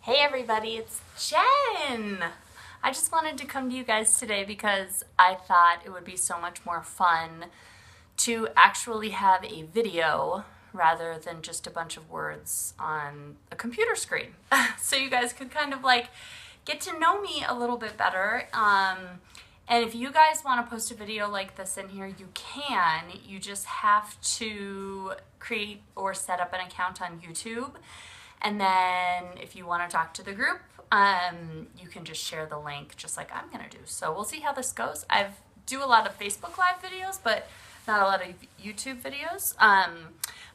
Hey everybody, it's Jen! I just wanted to come to you guys today because I thought it would be so much more fun to actually have a video rather than just a bunch of words on a computer screen. So you guys could kind of like get to know me a little bit better. And if you guys want to post a video like this in here, you can. You just have to create or set up an account on YouTube. And then if you want to talk to the group, you can just share the link just like I'm going to do. So we'll see how this goes. I do a lot of Facebook Live videos, but not a lot of YouTube videos.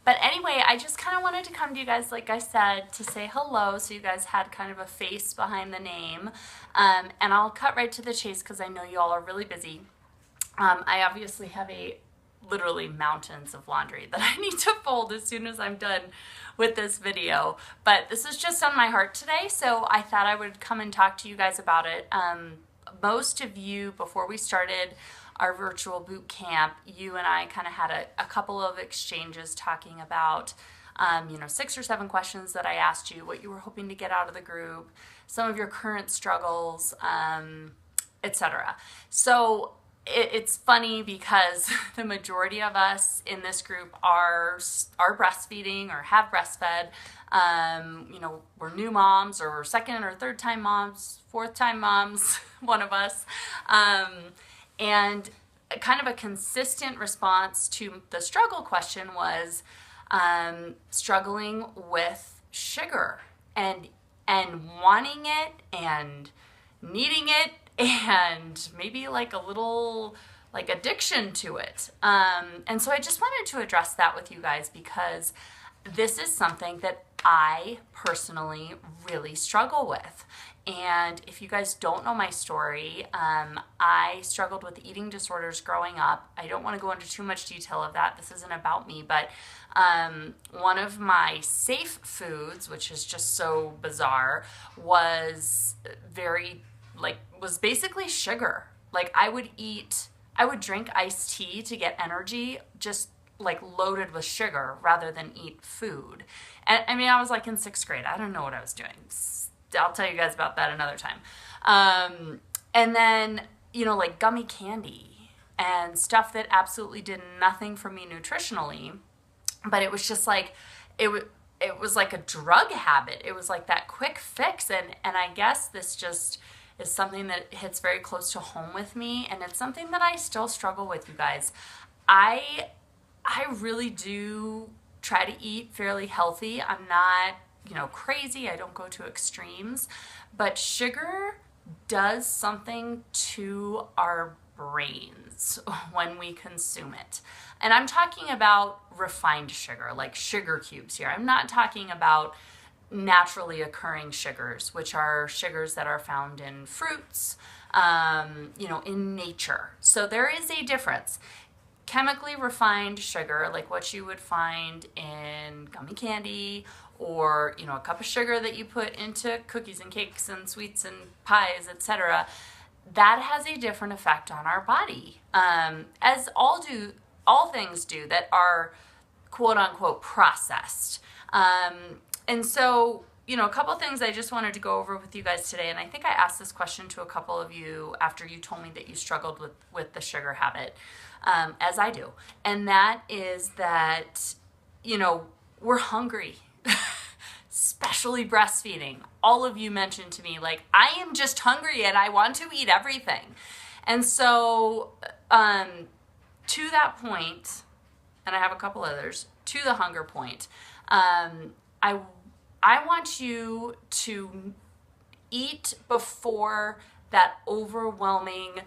But anyway, I just kind of wanted to come to you guys, like I said, to say hello. So you guys had kind of a face behind the name. And I'll cut right to the chase because I know you all are really busy. I obviously have literally mountains of laundry that I need to fold as soon as I'm done with this video, but this is just on my heart today, so I thought I would come and talk to you guys about it. Most of you, before we started our virtual boot camp, you and I kind of had a couple of exchanges talking about 6 or 7 questions that I asked you, what you were hoping to get out of the group, some of your current struggles, etc. So it's funny because the majority of us in this group are breastfeeding or have breastfed. We're new moms or second or third time moms, fourth time moms, one of us. And kind of a consistent response to the struggle question was struggling with sugar and wanting it and needing it, and maybe like a little like addiction to it. And so I just wanted to address that with you guys because this is something that I personally really struggle with. And if you guys don't know my story, I struggled with eating disorders growing up. I don't want to go into too much detail of that. This isn't about me, but one of my safe foods, which is just so bizarre, was basically sugar. Like I would drink iced tea to get energy, just like loaded with sugar rather than eat food. And I mean, I was like in 6th grade. I don't know what I was doing. I'll tell you guys about that another time. And then, like gummy candy and stuff that absolutely did nothing for me nutritionally, but it was just like, it was like a drug habit. It was like that quick fix. And I guess this just is something that hits very close to home with me, and it's something that I still struggle with, you guys. I really do try to eat fairly healthy. I'm not, crazy. I don't go to extremes, but sugar does something to our brains when we consume it. And I'm talking about refined sugar, like sugar cubes here. I'm not talking about naturally occurring sugars, which are sugars that are found in fruits, in nature. So there is a difference. Chemically refined sugar, like what you would find in gummy candy or, a cup of sugar that you put into cookies and cakes and sweets and pies, etc., that has a different effect on our body, as all things do that are quote unquote processed. And so, a couple things I just wanted to go over with you guys today, and I think I asked this question to a couple of you after you told me that you struggled with the sugar habit, as I do. And that is that, we're hungry, especially breastfeeding. All of you mentioned to me, like, I am just hungry and I want to eat everything. And so, to that point, and I have a couple others, to the hunger point, I want you to eat before that overwhelming,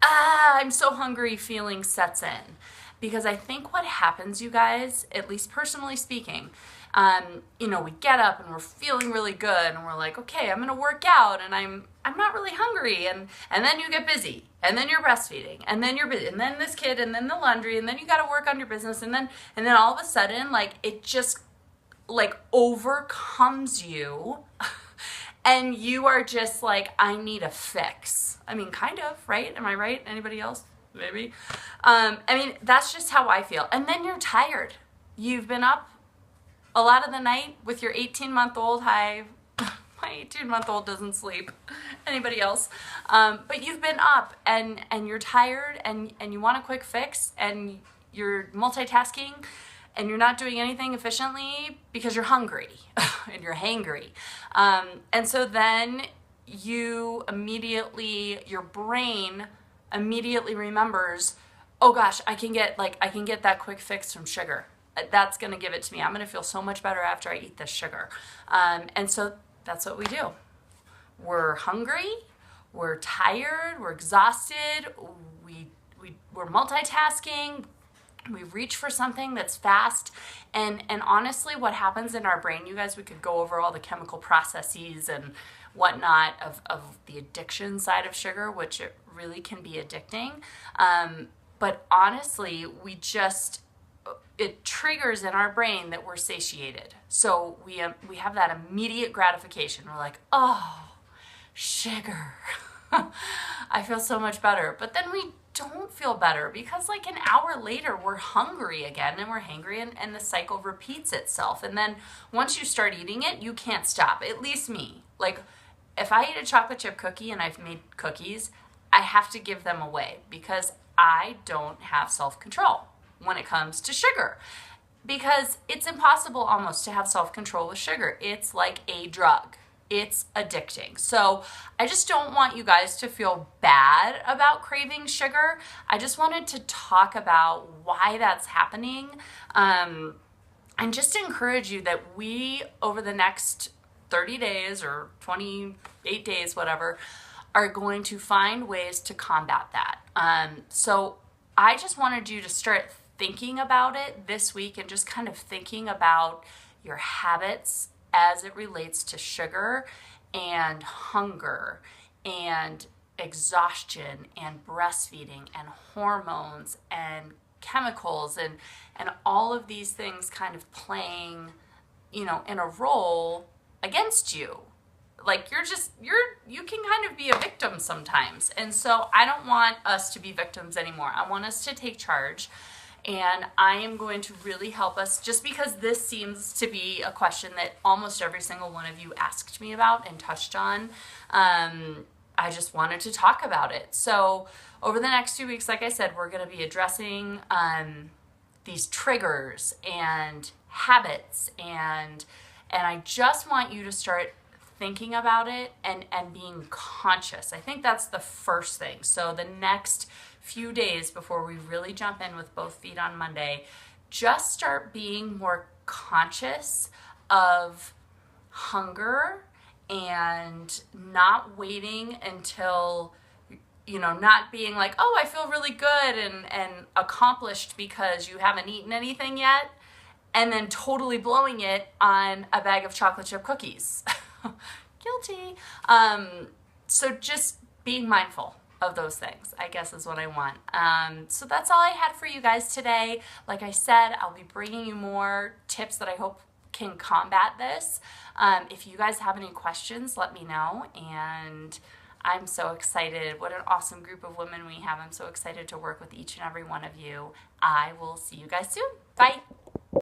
I'm so hungry feeling sets in. Because I think what happens, you guys, at least personally speaking, we get up and we're feeling really good and we're like, okay, I'm gonna work out and I'm not really hungry, and then you get busy, and then you're breastfeeding, and then you're busy, and then this kid, and then the laundry, and then you gotta work on your business, and then all of a sudden, like, it just like overcomes you and you are just like, I need a fix. I mean, kind of, right? Am I right? Anybody else? Maybe. That's just how I feel. And then you're tired. You've been up a lot of the night with your 18-month-old. Hi, My 18-month-old doesn't sleep. Anybody else? But you've been up and you're tired and you want a quick fix and you're multitasking and you're not doing anything efficiently because you're hungry and you're hangry. And so then your brain immediately remembers, oh gosh, I can get that quick fix from sugar. That's gonna give it to me. I'm gonna feel so much better after I eat this sugar. And so that's what we do. We're hungry, we're tired, we're exhausted, we're multitasking, we reach for something that's fast, and honestly what happens in our brain, you guys, we could go over all the chemical processes and whatnot of the addiction side of sugar, which it really can be addicting. But honestly, it triggers in our brain that we're satiated. So we have that immediate gratification. We're like, oh, sugar. I feel so much better. But then we don't feel better because like an hour later, we're hungry again and we're hangry and the cycle repeats itself. And then once you start eating it, you can't stop. At least me. Like if I eat a chocolate chip cookie and I've made cookies, I have to give them away because I don't have self-control when it comes to sugar, because it's impossible almost to have self-control with sugar. It's like a drug. It's addicting. So I just don't want you guys to feel bad about craving sugar. I just wanted to talk about why that's happening, and just encourage you that we, over the next 30 days or 28 days, whatever, are going to find ways to combat that. So I just wanted you to start thinking about it this week and just kind of thinking about your habits as it relates to sugar and hunger and exhaustion and breastfeeding and hormones and chemicals and all of these things kind of playing, in a role against you. Like you can kind of be a victim sometimes. And so I don't want us to be victims anymore. I want us to take charge. And I am going to really help us, just because this seems to be a question that almost every single one of you asked me about and touched on. I just wanted to talk about it. So over the next 2 weeks, like I said, we're going to be addressing these triggers and habits, and I just want you to start thinking about it and being conscious. I think that's the first thing. So the next few days before we really jump in with both feet on Monday, just start being more conscious of hunger and not waiting until, not being like, oh, I feel really good and accomplished because you haven't eaten anything yet, and then totally blowing it on a bag of chocolate chip cookies. Guilty. So just being mindful of those things, I guess, is what I want. So that's all I had for you guys today. Like I said, I'll be bringing you more tips that I hope can combat this. If you guys have any questions, let me know. And I'm so excited. What an awesome group of women we have. I'm so excited to work with each and every one of you. I will see you guys soon. Bye.